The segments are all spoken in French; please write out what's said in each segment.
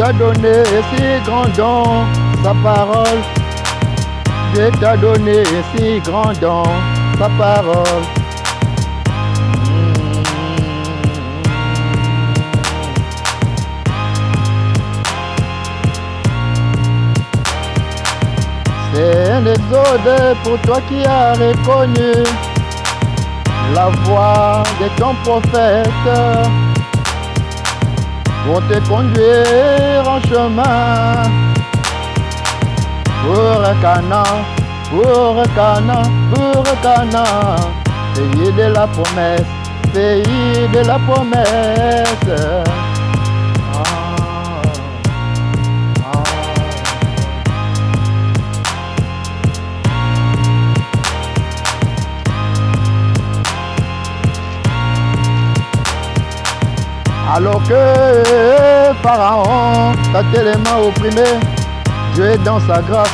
t'a donné si grand don, sa parole. Dieu t'a donné si grand don, sa parole. C'est un exode pour toi qui as reconnu la voix de ton prophète pour te conduire en chemin pour Canaan, pour Canaan, pour Canaan, pays de la promesse, pays de la promesse. Alors que Pharaon t'a tellement opprimé, Dieu dans sa grâce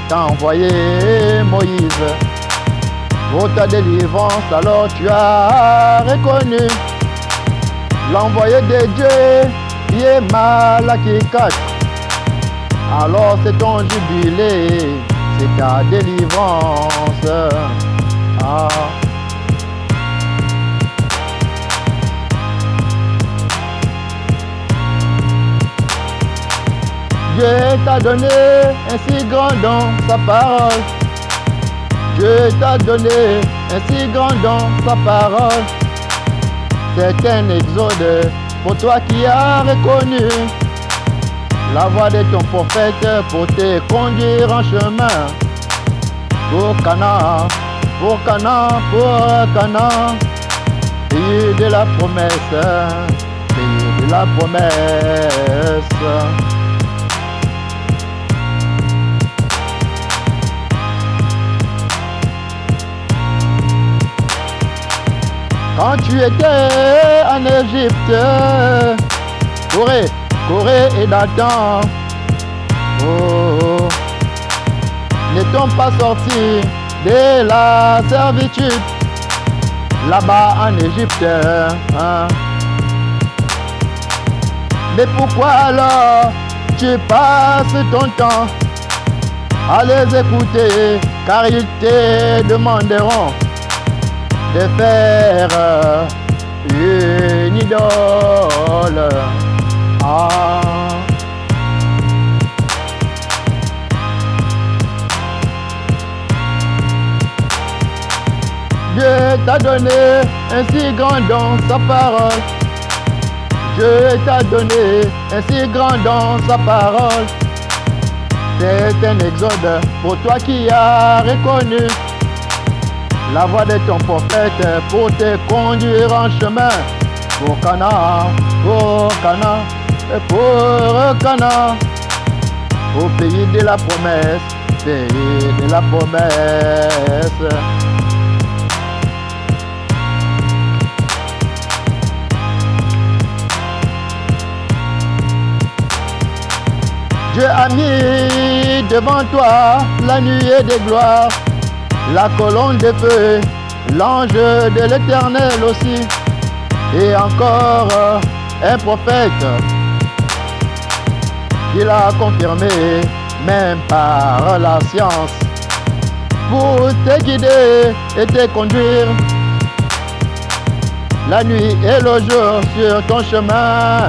t'a envoyé Moïse pour ta délivrance. Alors tu as reconnu l'envoyé de Dieu qui est mal à qui cache. Alors c'est ton jubilé, c'est ta délivrance. Dieu t'a donné un si grand don, sa parole. Dieu t'a donné un si grand don, sa parole. C'est un exode pour toi qui as reconnu la voix de ton prophète pour te conduire en chemin pour Canaan, pour Canaan, pour Canaan, pays de la promesse, pays de la promesse. Quand tu étais en Égypte, Corée et Dathan, n'étant pas sortis de la servitude là-bas en Égypte. Mais pourquoi alors tu passes ton temps à les écouter, car ils te demanderont de faire une idole. Dieu t'a donné un si grand don, sa parole. Dieu t'a donné un si grand don, sa parole. C'est un exode pour toi qui as reconnu la voix de ton prophète pour te conduire en chemin pour Canaan, pour Canaan, et pour Canaan, au pays de la promesse, pays de la promesse. Dieu a mis devant toi la nuée de gloire, la colonne de feu, l'ange de l'Éternel aussi, et encore un prophète qui l'a confirmé, même par la science, pour te guider et te conduire la nuit et le jour sur ton chemin.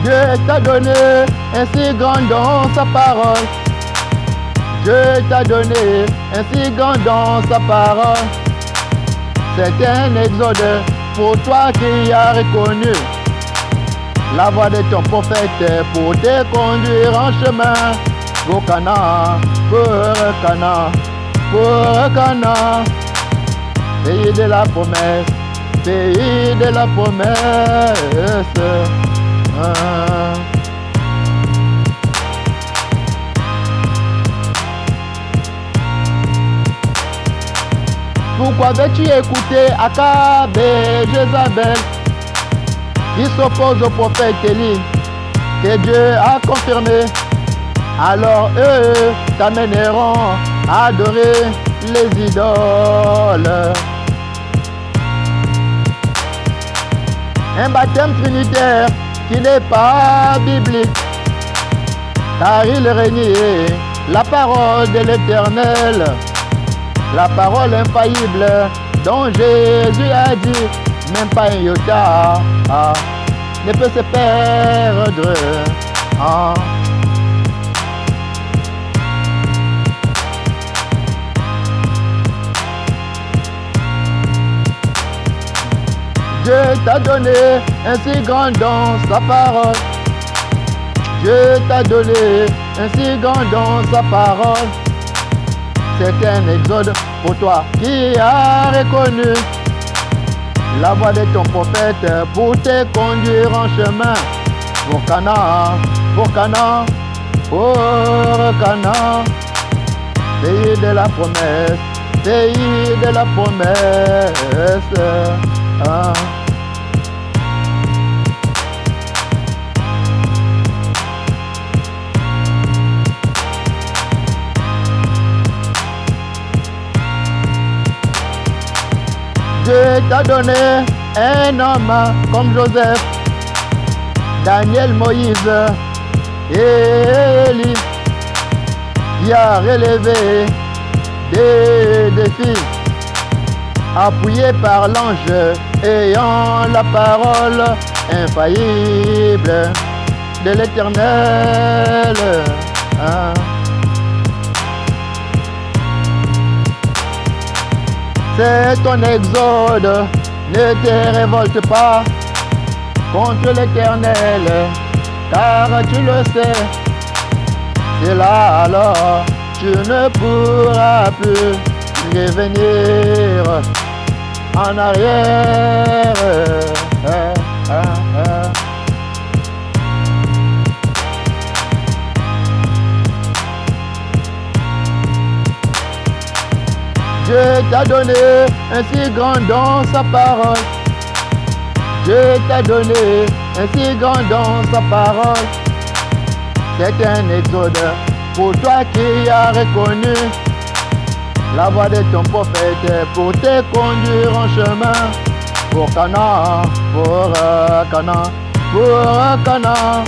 Dieu t'a donné un si grand don, sa parole. Dieu t'a donné un si grand don, sa parole. C'est un exode pour toi qui as reconnu la voix de ton prophète pour te conduire en chemin pour Canaan, pour Canaan, pour Canaan, pays de la promesse, pays de la promesse. Pourquoi veux-tu écouter Akab et Jézabel qui s'opposent au prophète Élie que Dieu a confirmé? Alors eux t'amèneront adorer les idoles. Un baptême trinitaire qui n'est pas biblique, car il renie la parole de l'Éternel, la parole infaillible dont Jésus a dit, même pas un iota ne peut se perdre. Dieu t'a donné un si grand don, sa parole. Dieu t'a donné un si grand don, sa parole. C'est un exode pour toi qui as reconnu la voix de ton prophète pour te conduire en chemin pour Canaan, pour Canaan, pour Canaan, pays de la promesse, pays de la promesse. Dieu t'a donné un homme comme Joseph, Daniel, Moïse et Élie, qui a relevé des défis, appuyé par l'ange ayant la parole infaillible de l'Éternel. C'est ton exode, ne te révolte pas contre l'Éternel, car tu le sais, c'est là alors tu ne pourras plus revenir en arrière. Dieu t'a donné un si grand don, sa parole. Dieu t'a donné un si grand don, sa parole. C'est un exode pour toi qui as reconnu la voix de ton prophète pour te conduire en chemin pour Canaan, pour Canaan, pour Canaan,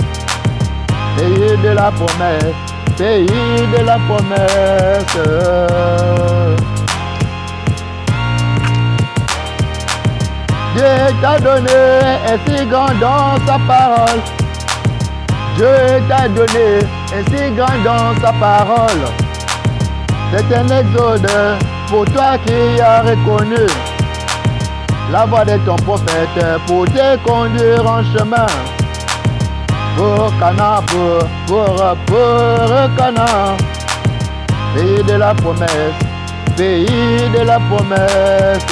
pays de la promesse, pays de la promesse. Dieu t'a donné un si grand don, sa parole. Dieu t'a donné un si grand don, sa parole. C'est un exode pour toi qui as reconnu la voix de ton prophète pour te conduire en chemin pour Canaan, pour Canaan, pays de la promesse, pays de la promesse.